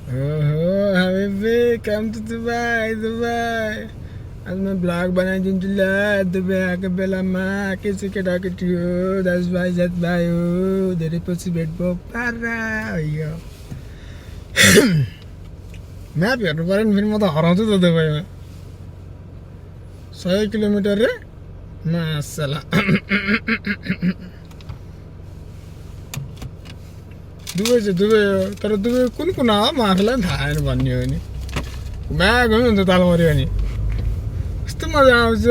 ओहो हबिबी come to Dubai Dubai आज म ब्लग बनाइदिन्छु ल दुबई आएको बेलामा के चाहिँ केटाकेटी हो दाजुभाइ साथीभाइ हो धेरै पछि भेट भयो पारा यो म्याप हेर्नु पऱ्यो नि फेरि म त हराउँछु त दुबईमा 100 किलोमिटर रे मासला दुबई चाहिँ दुबई हो तर दुबई कुन कुन हो म आफूलाई पनि थाहा छैन भन्ने हो नि घुमाएको हुन्छ तालमरी हो नि कस्तो मजा आउँछ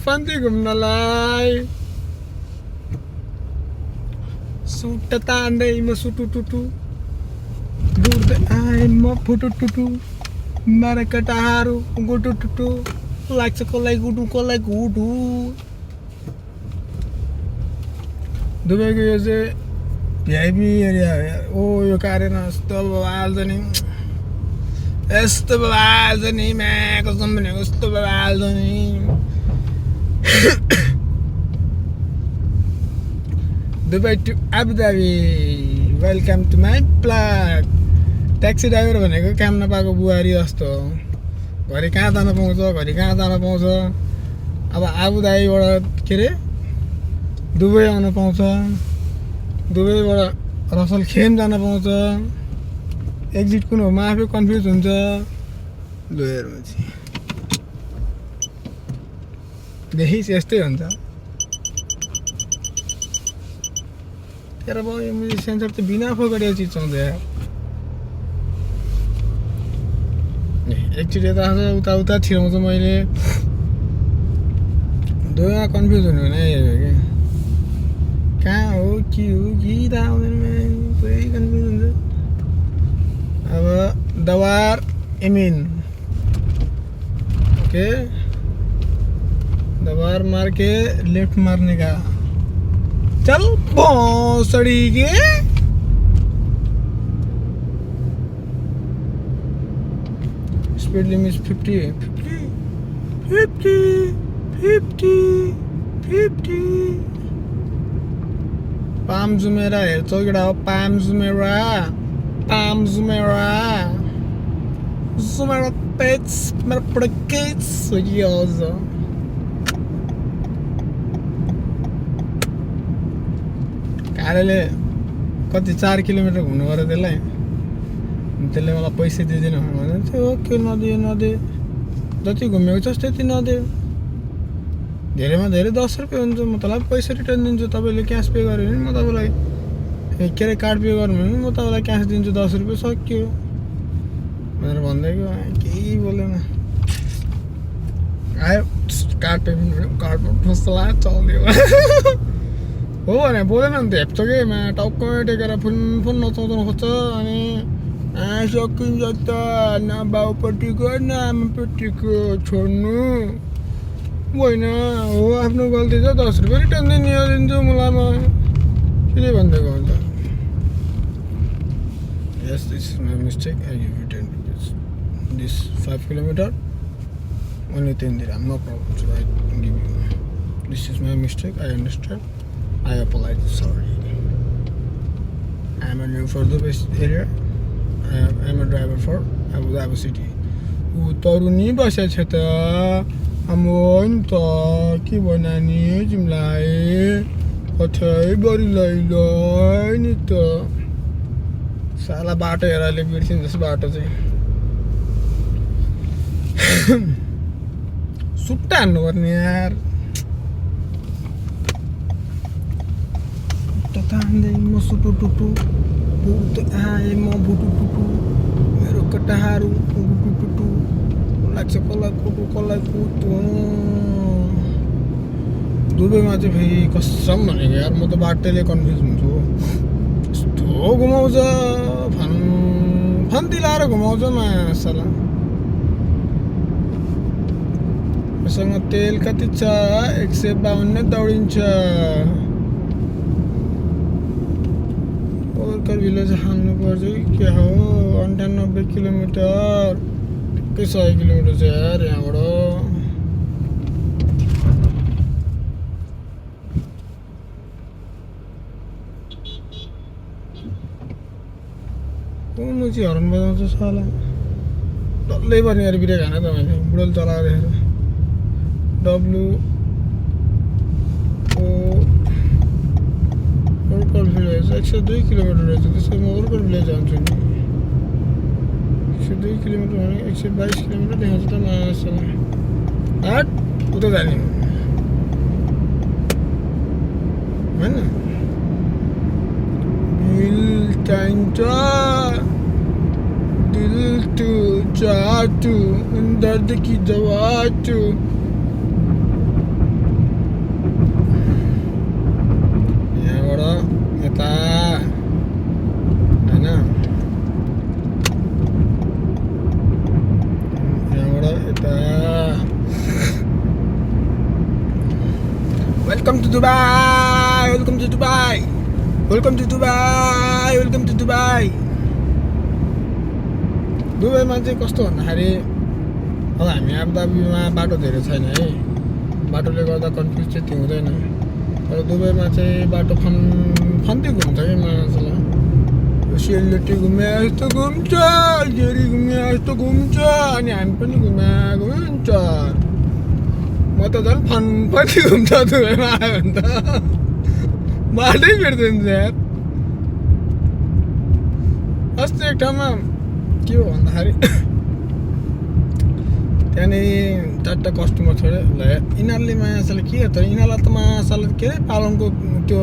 फन्ती घुम्नलाई सुट तान्दै म सुटुटुटु दुर्दै आए म फुटुटुटु मारा कटाहारु गुटुटुटु लाग्छ कसलाई गुटु दुबईको यो चाहिँ भिआइपी एरिया हो यार ओ यो कारण यस्तो हाल्छ नि म्या कसम भनेको यस्तो हाल्छ नि Dubai to Abu Dhabi welcome to my plug taxi driver भनेको काम नपाएको बुहारी जस्तो हो घरि कहाँ जान पाउँछ अब आबुधाबीबाट के अरे दुबई आउन पाउँछ दुबईबाट रसल खेम जान पाउँछ एक्जिट कुन हो म आफै कन्फ्युज हुन्छ लो हेर्नु देखिस् यस्तै हुन्छ तेरो बाउ यो सेन्सर त बिना फोकडिया चिज चलाउँछ यार एकचोटि यता उता छिराउँछ मैले दुवैमा कन्फ्युज हुने भने हेऱ्यो क्या कहाँ हो के थाहा हुँदैन पुरै कन्फ्युज हुन्छ अब दवार एमिन ओके दवार मार के लेफ्ट मारने का चल भोसड़ी के स्पीड लिमिट 50 पाम जुमेरा हेर्छौ केटा हो पाम जुमेरा पेट्स मेरो प्रोकेट्स हो कि आउँछ गाडीले कति 4 किलोमिटर घुम्नु पर्यो त्यसले मलाई पैसा दिँदैन भने चाहिँ ओके नदिए जति घुमेको छ त्यति नदियो धेरैमा धेरै 10 रुपियाँ हुन्छ म तपाईँलाई पैसा रिटर्न दिन्छु तपाईँले क्यास पे गर्यो भने म तपाईँलाई के अरे कार्ड पे गर्नु भने म तपाईँलाई क्यास दिन्छु 10 रुपियाँ सक्यो भनेर भन्दैको केही बोलेन आयो कार्ड पे कार्डमा फस्ला चल्यो हो भने बोलेन नि त हेप्छ कि टाउकै टेकेर फोन नचाउनु खोज्छ अनि सकिन्छ त न बाउपट्टिको न आमापट्टिको छोड्नु होइन हो आफ्नो गल्ती छ 10 रुपियाँ रिटर्न दिन्छु मलाई म के भन्दैको हुन्छ yes this is my mistake I give you 10 रुपियाँ this 5 kilometre only 10 dirham no problem so I give you this is my mistake I understand I apologize sorry I am a new for the best area I am a driver for Abu Dhabi city उतरुनी बसेको छ त आम्बो नि त के बनानी तिमीलाई कतै बढी लैलै नि त साला बाटो हेर अहिले बिर्सिन्छ जस्तो बाटो चाहिँ सुट्टा हान्नु पर्ने यार तान्दै म सुटुटुटु बुट आए म बुटुटुटु मेरो कटाहारु बुटुटुटु लाग्छ कसलाई कुटु दुबईमा चाहिँ फेरि कसम भनेको यार म त बाटोले कन्फ्युज हुन्छु यस्तो घुमाउँछ फन्ती लाएर घुमाउँछ मासला मसँग तेल कति छ 152 दौडिन्छ वर्कर भिलेज हान्नु पर्छ के हो 98 किलोमिटर टक्कै 100 किलोमिटर छ यार यहाँबाट कुन चाहिँ हर्न बजाउँछ साला डल्लै पर्ने अरे ब्रेक हाने तपाईँले बुढोले चलाएर देखेर डब्लु ओ वर्कर भिलेज 102 किलोमिटर रहेछ त्यसको म वर्कर भिलेज जान्छु नि 102 किलोमिटर भने 122 किलोमिटर देखाउँछ त मासला हाट उता जाने होइन दिल चाहिन्छ दिल टु चाहतु दर्द की दवा टु यता होइन यहाँबाट यता welcome to Dubai welcome to Dubai welcome to Dubai welcome to Dubai दुबईमा चाहिँ कस्तो भन्दाखेरि अब हामी आबुधाबीमा बाटो धेरै छैन है बाटोले गर्दा कन्फ्युज चाहिँ त्यो हुँदैन तर दुबईमा चाहिँ बाटो फन्दै घुम्छ कि मान्छेलाई सेलरोटी घुमे जस्तो घुम्छ जेरी घुमे जस्तो घुम्छ अनि हामी पनि घुमाएको हुन्छ म त झन् फन्फनी घुम्छ दुबईमा आयो भने त बाटै भेट्दैन यार अस्ति एक ठाउँमा के हो भन्दाखेरि त्यहाँनिर 4टा कस्टमर छोड्यो ल यिनीहरूले माछाले के गर्छ यिनीहरूलाई त माछाले के अरे पालनको त्यो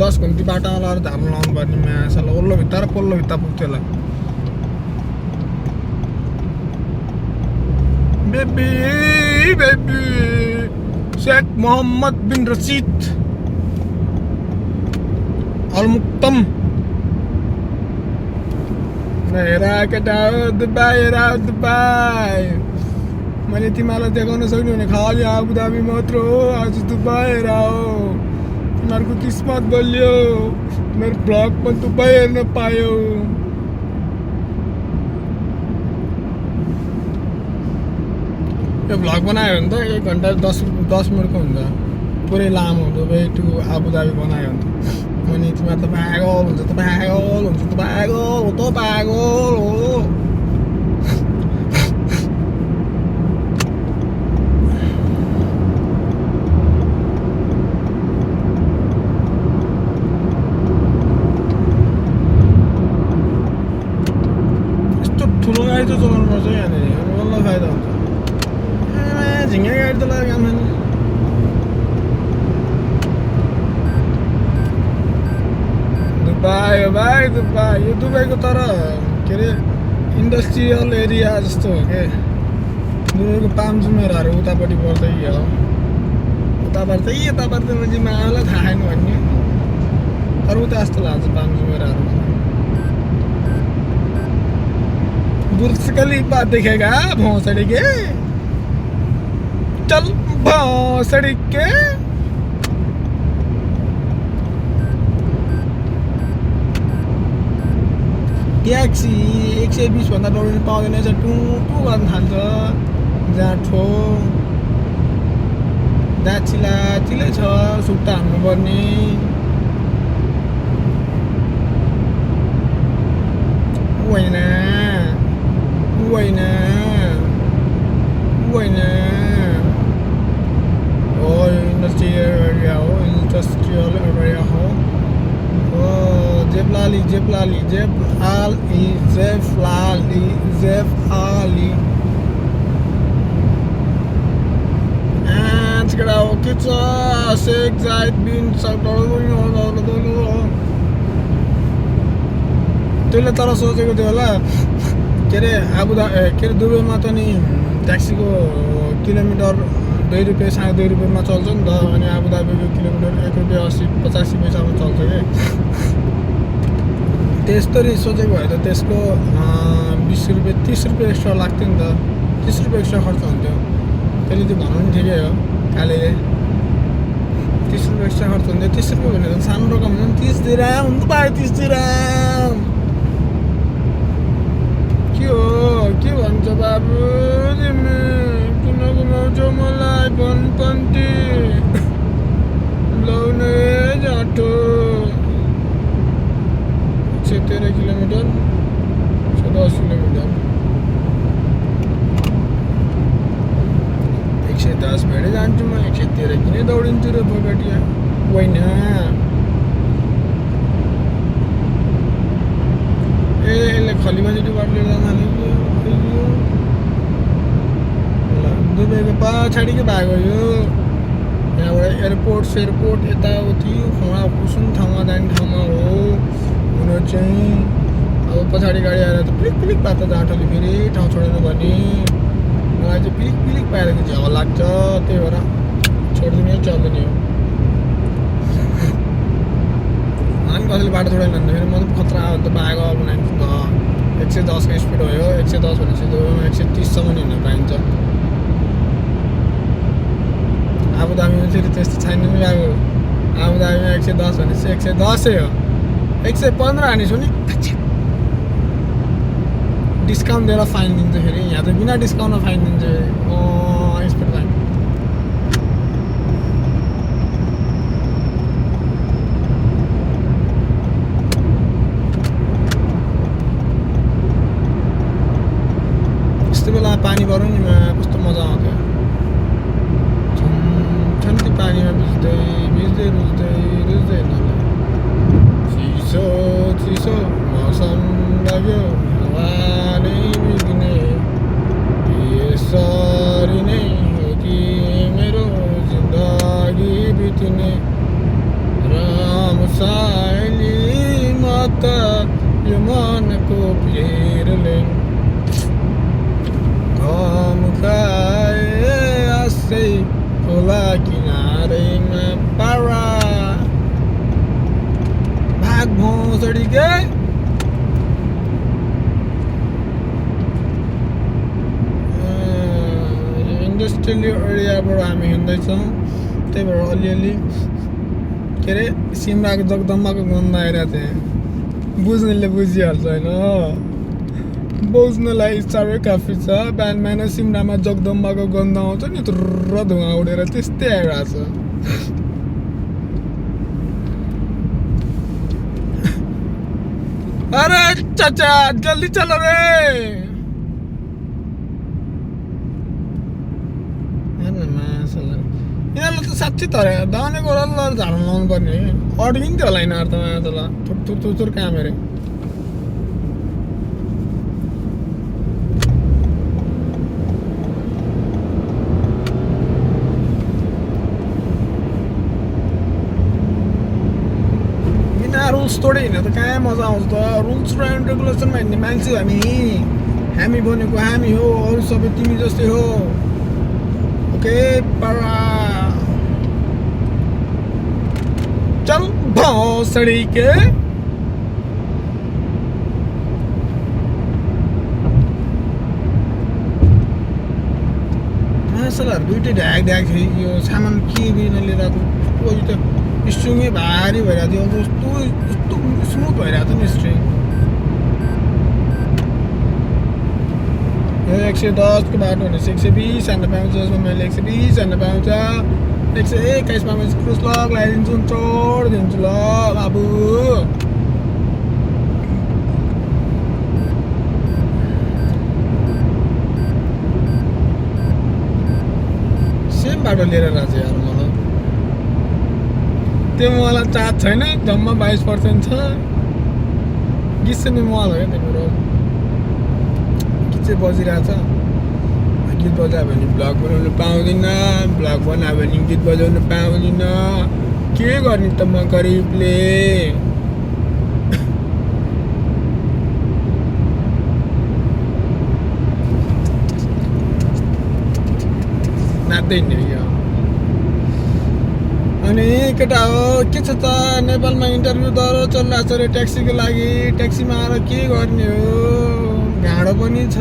10 घन्टी बाटामा लगाएर धार्न लाउनु पर्ने माछालाई ओल्लो भित्ता र पल्लो भित्ता पुग्थ्यो होला बेबी बेबी शेख मोहम्मद बिन रशीद अल मुक्तम हेरा केटा दुबई मैले तिमीलाई देखाउन सक्ने भने खालि आबुधाबी मात्र हो आज दुबई हेरा हो तिमीहरूको किस्मत बलियो मेरो भ्लग पनि दुबई हेर्न पायो यो भ्लग बनायो भने त 1 घन्टा 10 मिनटको हुन्छ पुरै लामो दुबई टु आबुधाबी बनायो भने अनि तिमीहरू त पागल हुन्छ त पागल हुन्छ त पागल हो त पागल हो ठुलो गाडी चाहिँ चलाउनु पर्छ यहाँनिर बल्ल फाइदा हुन्छ झिङ्गे गाडी त लगाएर काम छैन दुबई हो भाइ दुबई यो दुबईको तर के अरे इन्डस्ट्रियल एरिया जस्तो हो के दुबईको पामजुमेराहरू उतापट्टि पर्छ कि हो उतापट्टि चाहिँ यतापट्टि चाहिँ मालाई थाहा छैन भन्ने तर उता जस्तो लाग्छ पामजुमेराहरू बुर्ज खलीफा देखेगा भौंसड़ी के चल भौंसड़ी के ट्याक्सी 120 भन्दा बढी पाउँदैन रहेछ टु गर्न थाल्छ जाँठो दाचिला चिलै छ सुट्टा हान्नुपर्ने होइन इंडस्ट्रियल एरिया हो जेफलाली आज हो के छ शेख जायद बिन त्यसले तर सोचेको थियो होला के अरे के अरे दुबईमा त नि ट्याक्सीको किलोमिटर 2 रुपियाँ 2.5 रुपियाँमा चल्छ नि त अनि आबुधाबीको किलोमिटर 1 रुपियाँ 80-85 पैसामा चल्छ कि त्यस्तरी सोचेको भए त त्यसको 20 रुपियाँ 30 रुपियाँ एक्स्ट्रा लाग्थ्यो नि त 30 रुपियाँ एक्स्ट्रा खर्च हुन्थ्यो त्यसले त्यो भन्नु पनि ठिकै हो कालेले 30 रुपियाँ एक्स्ट्रा खर्च हुन्थ्यो 30 रुपियाँ भनेको सानो रकम हो 30 दिराम हुन्छ भाइ 30 दिराम के भन्छ बाबु तिमी किन घुमाउँछौ मलाई बनपन्ती लाउने जाँठो 113 किलोमिटर रे बगटिया होइन यसले खलीबाजीबाट लिएर जान दुबईको पछाडिकै भाग हो यो यहाँबाट एयरपोर्ट यताउति खुवा कुसुम ठाउँमा जाने ठाउँमा हो हुन चाहिँ अब पछाडि गाडी आएर त पिलिक बात जाँटोले फेरि ठाउँ छोडेर भने मलाई चाहिँ पिलिक पाएर चाहिँ झ्याउ लाग्छ त्यही भएर छोडिदिने चल्दैन हो अनि कसैले बाटो छोडेन भने फेरि म त खतरा हो त बाघ बनाइन्छ त 110 को स्पिड हो 110 भनेपछि 130सम्म हिँड्न पाइन्छ आबुधाबीमा फेरि त्यस्तो छैन नि बाबु आबुधाबीमा 110 भनेपछि 110 हो 115 हानिस् नि डिस्काउन्ट दिएर फाइन दिन्छ फेरि यहाँ त बिना डिस्काउन्टमा फाइन दिन्छ स्पिड फाइन यस्तो बेला पानी पर्यो नि कस्तो मजा आउँथ्यो छन्ती पानीमा भिज्दै रुच्दै चिसो मौसम लाग्यो हावा नै बिग्ने यसरी नै हो कि मेरो जिन्दगी बित्ने रामसाइली माता यो मनको पिरले घाम खाए आसै खोला किनारेमा पारा भाग भौँसडी के इन्डस्ट्रियल एरियाबाट हामी हिँड्दैछौँ त्यही भएर अलिअलि के अरे सिमराको जगदम्बाको गन्ध आइरहेको थियो बुझ्नेले बुझिहाल्छ होइन बुझ्नलाई साह्रै काफी छ बिहान सिमरामा जगदम्बाको गन्ध आउँछ नि र धुवा उडेर त्यस्तै आइरहेको छ अरे चाचा जल्दी चलो रे यिनीहरूलाई त साँच्चै तर दाउनेको झाडा लाउनु पर्ने अड्किन्थ्यो होला यिनीहरू त थुर काम अरे रुल्स तोडे हिँड्दा त कहाँ मजा आउँछ त रुल्स एन्ड रेगुलेसनमा हिँड्ने मान्छे हामी बनेको हामी हो अरू सबै तिमी जस्तै हो ओके पारा चल भौँसडी के मासलहरू दुइटै ढ्याक थियो यो सामान के बिना लिएर आएको त स्ट्रिङै भारी भइरहेको थियो कस्तो स्मुथ भइरहेको थियो नि स्ट्रिङ यो 110 को बाटो भने 120 हान्न पाउँछ जसमा मैले 120 हान्न पाउँछ 121 मा मैले क्रुज लक लगाइदिन्छु चढिदिन्छु ल बाबु सेम बाटो लिएर राज यार मलाई त्यो मलाई चार्ज छैन जम्मा 22% छ गिस्ने मल हो क्या मेरो गीत चाहिँ बजिरहेछ गीत बजायो भने ब्लग बनाउनु पाउँदिनँ ब्लग बनायो भने गीत बजाउनु पाउँदिनँ के गर्ने त म गरिबले नाच्दै हिँड्ने अनि केटा हो के छ त नेपालमा इन्टरभ्यू दरो चलिरहेको छ अरे ट्याक्सीको लागि ट्याक्सीमा आएर के गर्ने हो घाँडो पनि छ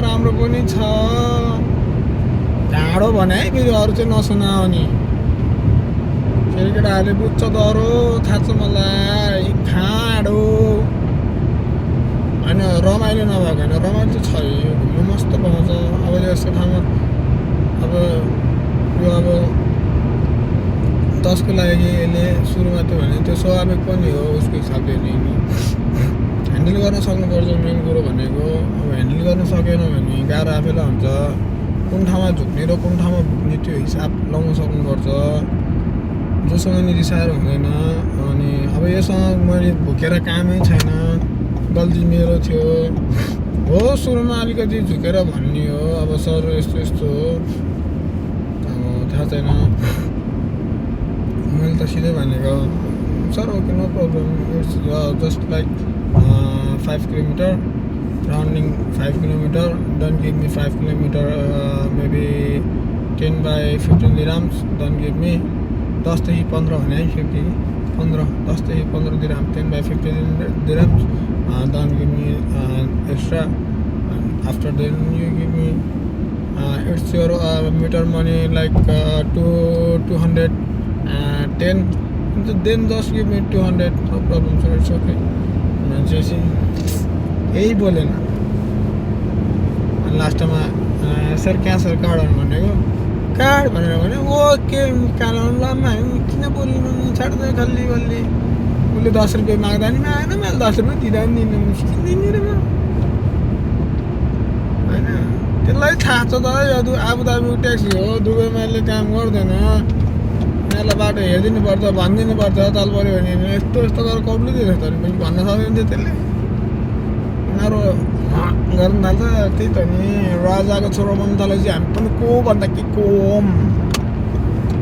राम्रो पनि छ घाँडो भने है फेरि अरू चाहिँ नसुनाओ नि फेरि केटाहरूले बुझ्छ दरो थाहा छ मलाई घाँडो होइन रमाइलो नभएको होइन रमाइलो चाहिँ छ घुम्नु मस्त पाउँछ अब यस्तो ठाउँमा अब यो अब 10 को लागि यसले सुरुमा त्यो भने त्यो स्वाभाविक पनि हो उसको हिसाबले नि ह्यान्डल गर्न सक्नुपर्छ मेन कुरो भनेको अब ह्यान्डल गर्न सकेन भने गाह्रो आफैलाई हुन्छ कुन ठाउँमा झुक्ने र कुन ठाउँमा पुग्ने त्यो हिसाब लाउन सक्नुपर्छ जोसँग नि रिसाएर हुँदैन। अनि अब योसँग मैले भुकेर कामै छैन, गल्ती मेरो थियो हो। सुरुमा अलिकति झुकेर भन्ने हो, अब सर यस्तो यस्तो हो, अब थाहा छैन। मैले त सिधै भनेको, sir okay no problem, it's just like 5 kilometre rounding, 5 kilometre, don't give me 5 kilometre, maybe 10 by 15 dirhams, don't give me 10 देखि 15 भने है, 15 10 देखि 15 dirham, 10 by 15 dirhams, don't give me extra. After then you give me it's your meter money like 210, then just give me 200, no problem sir, it's okay. मान्छे यही बोलेन। लास्टमा sir कहाँ sir card भनेको, कार्ड भनेर भने ओके कारणमा किन बोल्नु छाड्दै खल्ली बल्ली। उसले 10 रुपियाँ माग्दा नि मागेन, मैले 10 रुपियाँ दिँदा पनि दिनु मुस्किल दिने रे होइन। त्यसलाई थाहा छ त, यो आबुधाबीको ट्याक्सी हो, दुबईमा यसले काम गर्दैन, यहाँलाई बाटो हेरिदिनु पर्छ, भनिदिनु पर्छ, चाल पऱ्यो भने यस्तो यस्तो गरेर कौडले दिँदैछ त मैले भन्न सक्दैन थियो। त्यसले उनीहरू गर्नु थाल्छ, त्यही त नि। राजाको छोरा बन्नु थालेपछि हामी पनि को भन्दा के को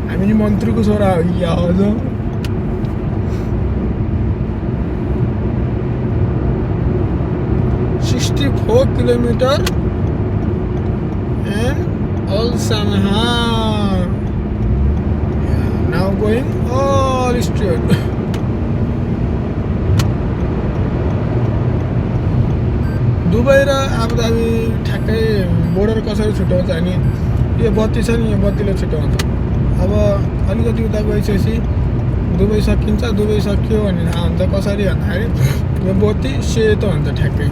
हामी नि मन्त्रीको छोरा हो कि आज। 64 kilometer and Al Sanhar. Now going all straight. Dubai र आबुधाबी ठ्याक्कै बोर्डर कसरी छुट्याउँछ भने यो बत्ती छ नि, यो बत्तीले छुट्याउँछ। अब अलिकति उता गइसकेपछि दुबई सकिन्छ, दुबई सकियो भने थाहा हुन्छ कसरी भन्दाखेरि यो बत्ती सेतो हुन्छ ठ्याक्कै।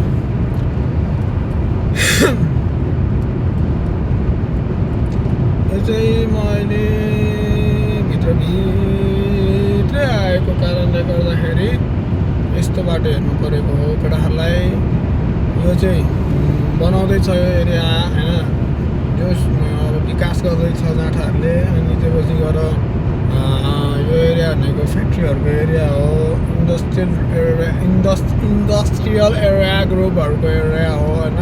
यो चाहिँ मैले भित्रभित्रै आएको कारणले गर्दाखेरि यस्तो बाटो हेर्नु परेको हो केटाहरूलाई। यो चाहिँ बनाउँदैछ यो एरिया होइन, जो अब विकास गर्दैछ जाँठाहरूले। अनि त्यसपछि गएर यो एरिया भनेको फ्याक्ट्रीहरूको एरिया हो, इन्डस्ट्रियल एरिया ग्रुपहरूको एरिया हो होइन।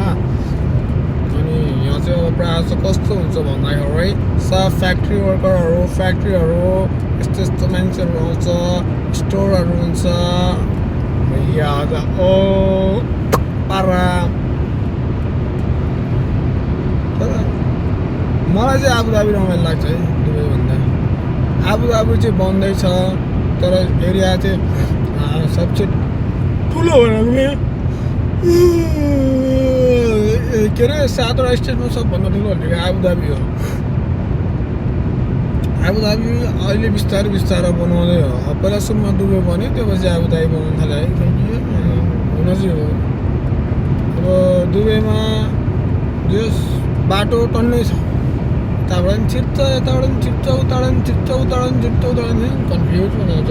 अनि यहाँ चाहिँ अब प्रायः चाहिँ कस्तो हुन्छ भन्दाखेरि सब फ्याक्ट्री वर्करहरू, फ्याक्ट्रीहरू यस्तो यस्तो मान्छेहरू आउँछ, स्टोरहरू हुन्छ याद ओ पारा। तर मलाई चाहिँ आबुधाबी रमाइलो लाग्छ है दुबईभन्दा। आबुधाबी चाहिँ बन्दैछ तर एरिया चाहिँ सबसे ठुलो भनेको के अरे 7वटा स्टेटमा सबभन्दा ठुलो भनेको आबुधाबी हो। आबुधाबी अहिले बिस्तारै बिस्तारै बनाउँदै हो। पहिला सुरुमा दुबई बन्यो, त्यसपछि आबुधाबी बनाउनु थाल्यो है, हुन चाहिँ हो। अब दुबईमा जो बाटो टन्नै छ, यताबाट पनि छिर्छ, यताबाट पनि छिर्छ, उताबाट पनि छिर्छ, उताबाट पनि छिर्छ, उताबाट पनि कन्फ्युज बनाउँछ।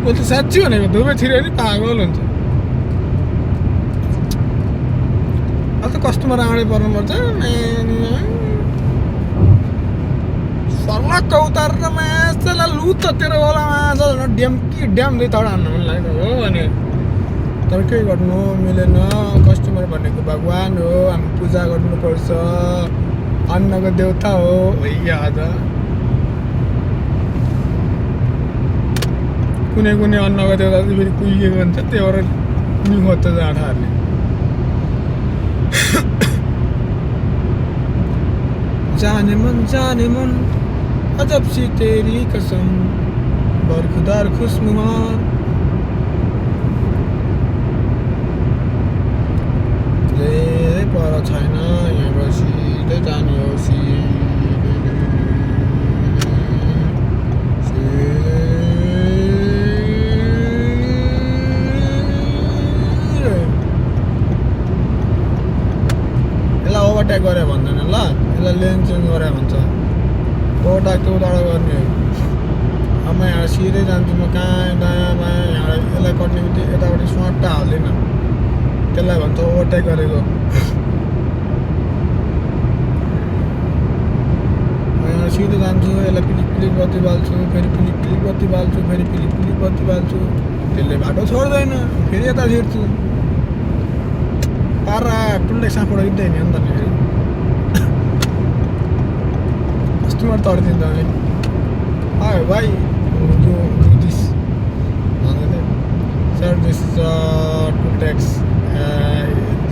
उसले साँच्ची भनेको दुबई छिर्यो भने पागल हुन्छ। अब त कस्टमर अगाडि पर्नुपर्छ, सर्लक्क उतारेर मासला लुच तेरो गोलामा ड्याम कि ड्याम दुई तड हान्नु मन लागेको हो भने। तर के गर्नु मिलेन, कस्टमर भनेको भगवान् हो, हामी पूजा गर्नुपर्छ, अन्नको देउता हो भैया। आज कुनै कुनै अन्नको देउता चाहिँ फेरि कुहिएको हुन्छ, त्यही भएर निखोज्छ जाँठाहरूले। जाने मन अजब सी तेरी कसम, बरखुदार खुशनुमार। धेरै पर छैन, यहाँबाट सिधै जाने हो। यसलाई ओभरटेक गरे भन्दैन ल, यसलाई लेन चेन्ज गरे भन्छ। ओभरटेक त उताबाट गर्ने हो। अब म यहाँ सिधै जान्छु, म कहाँ दायाँ बायाँ यहाँ यसलाई कट्ने बित्तिकै यतापट्टि स्वाट हाल्दैन, त्यसलाई भन्छ ओभरटेक गरेको। सिधै जान्छु, यसलाई पिलिक पिलिक बत्ती बाल्छु, फेरि पिलिक पिलिक बत्ती बाल्छु, फेरि पिलिक पिलिक बत्ती बाल्छु, त्यसले बाटो छोड्दैन, फेरि यता छिर्छु पारा टुल्डे साँप उडाइदिँदैन नि अन्त नि फेरि कस्टमर तर्दिन्छ नि हाई भाइ यो दिस भन्दै sir this is toll tax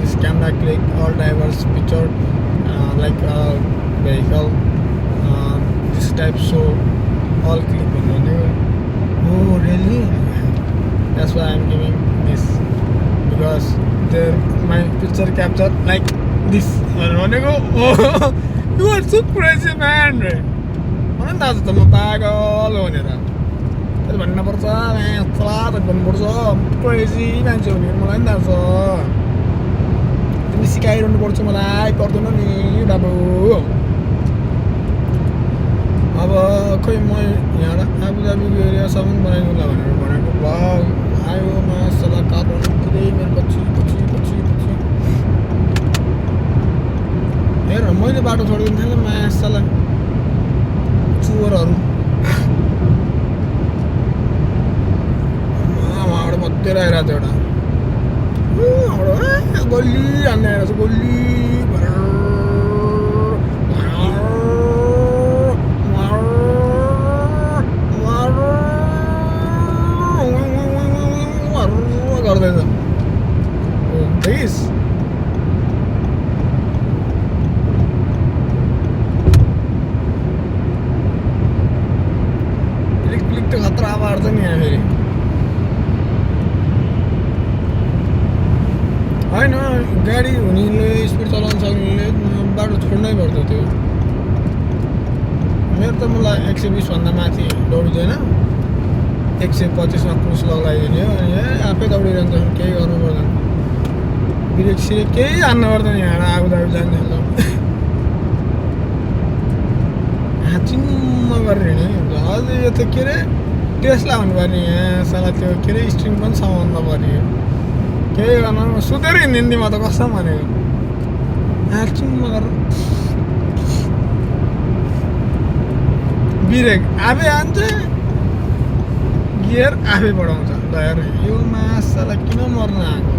this camera click all drivers picture like vehicle this type so all clip oh really that's why I'm giving this because there my picture captured like this oh you are so crazy man मलाई थाहा छ त म पागल हो भनेर त्यसले भन्न पर्छ चला त भन्नुपर्छ क्रेजी मान्छे हो भनेर मलाई पनि थाहा छ तिमीले सिकाइरहनु पर्छ मलाई पर्दैन नि बाबु अब खोइ म यहाँ आबुधाबीको एरियासम्म बनाइदिउँला भनेर भनेको भाउ आयो मासला कार्बन पुरै मेरो पछि हेर मैले बाटो छोडिदिनु थिएँ मासला चोरहरू उहाँबाट मध्य आइरहेको थियो एउटा गोली हान्ने आइरहेको छ गोली गर्दैछ देखिस् क्लिक क्लिक त खतरा आवाज छ नि यहाँ फेरि होइन गाडी हुनेले स्पिड चलाउन सक्नेले बाटो छोड्नै पर्छ त्यो मेरो त मलाई 120 भन्दा माथि दौडिँदैन 125 मा क्रुज लगाइदिने हो अनि आफै दौडिरहन्छ केही गर्नु पर्दैन ब्रेक सिरेक केही हान्नु पर्दैन यहाँ आबुधाबी जाने चिम्म गरेर हिँड्यो अझै यो त के अरे टेस्ला हुनुपर्ने यहाँ साला त्यो के अरे स्ट्रिङ पनि समाउनु नपर्ने केही गर्नु सुतेर हिँड्दिन्थेँ म त कसम भनेको चिम्म गरेर ब्रेक आफै हान्छ गियर आफै बढाउँछ ल हेर यो मासलाई किन मर्न आएको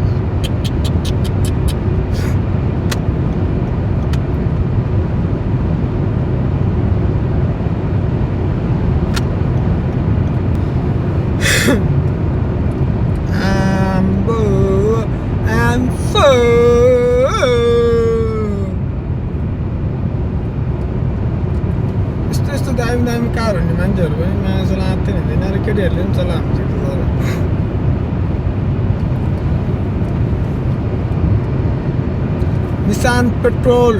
यस्तो दामी दामी कार हुने मान्छेहरू पनि मासला आत्तै हुँदैन र केटीहरूले पनि चलाएको हुन्छ निसान पेट्रोल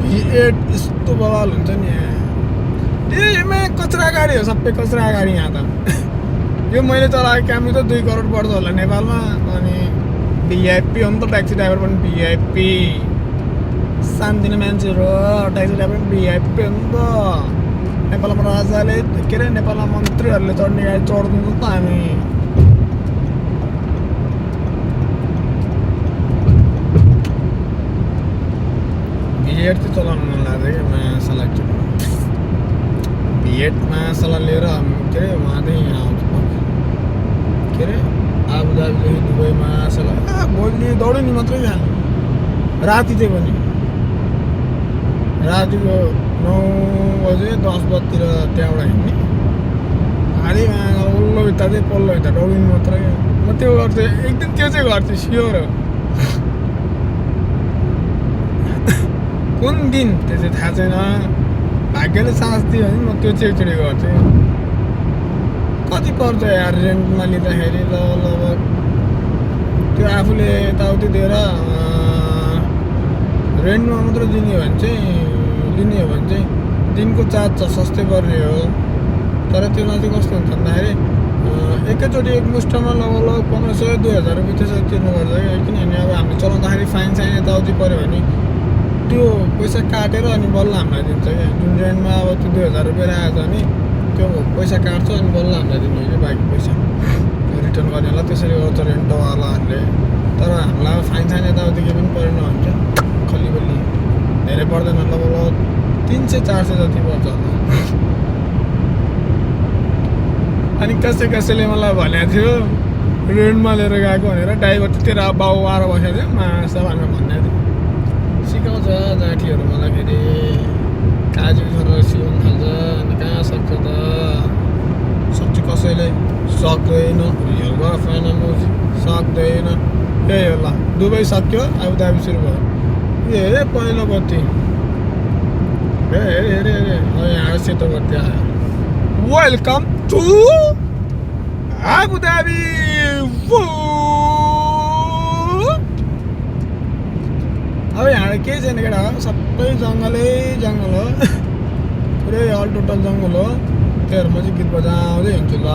V8 यस्तो बवाल हुन्छ नि यहाँ कचरा गाडी हो सबै कचरा गाडी यहाँ त यो मैले चलाएको क्यामी त 2 करोड पर्छ होला नेपालमा अनि VIP हो नि त ट्याक्सी ड्राइभर पनि VIP सानदिने मान्छेहरू ट्याक्सी ड्राइभर पनि VIP हो नि त नेपालमा राजाले के अरे नेपालमा मन्त्रीहरूले चढ्ने गाडी चढ्दिन्छ त हामी V8 चाहिँ चलाउनु मन लाग्छ क्या मासला V8 मासला लिएर के अरे उहाँदेखि यहाँ आउँछ के अरे आबुधाबीदेखि दुबई मासला भोलि दौडिने मात्रै जानु राति चाहिँ पनि रातिको 9 बजे 10 बजीतिर त्यहाँबाट हिँड्ने भारीमा उल्लो भित्ता चाहिँ पल्लो भित्ता दौडिनु मात्रै म त्यो गर्थेँ एक दिन त्यो चाहिँ गर्थेँ स्योर हो कुन दिन त्यो चाहिँ थाहा छैन भाग्यले साथ दियो भने म त्यो चाहिँ एकचोटि गर्थेँ कति पर्छ यार रेन्टमा लिँदाखेरि ल त्यो आफूले यताउति दिएर रेन्टमा मात्र लिने हो भने चाहिँ दिनको चार्ज त सस्तै पर्ने हो तर त्यसमा चाहिँ कस्तो हुन्छ भन्दाखेरि एकैचोटि एकमुष्टमा लगभग 1500-2000 रुपियाँ त्यसरी तिर्नुपर्छ क्या किनभने अब हामीले चलाउँदाखेरि फाइन साइन यताउति पऱ्यो भने त्यो पैसा काटेर अनि बल्ल हामीलाई दिन्छ क्या जुन रेन्टमा अब त्यो 2000 रुपियाँ राखेको छ भने त्यो पैसा काट्छ अनि बल्ल हामीलाई दिने कि बाँकी पैसा रिटर्न गर्नेलाई त्यसरी गर्छ रेन्टवालाहरूले तर हामीलाई फाइन साइन यताउति केही पनि परेन भन्छ खल्ली बल्ली धेरै पर्दैन लगभग 300-400 जति पर्छ होला। अनि कसैले मलाई भनेको थियो रेन्टमा लिएर गएको भनेर, ड्राइभर त तेरो बाउ आएर बसेको थियो मासा भनेर भन्दै थियो। सिकाउँछ जाँठीहरू मलाई फेरि काजु छोरा सिकाउनु थाल्छ। अनि कहाँ सक्छ त, सक्छु कसैले सक्दैन। रियल गर्लफ्रेन्ड सक्दैन। त्यही हो ल, दुबई सक्यो, आबुधाबी सुरु भयो। ए पहिलो बत्ती हेरे अब यहाँ सेतो बत्ती आयो। Welcome to Abu Dhabi. अब यहाँ केही छैन केटा, सबै जङ्गलै जङ्गल हो, पुरै अल टोटल जङ्गल हो। त्योहरूमा चाहिँ गीत बजाउँदै हुन्छु ल।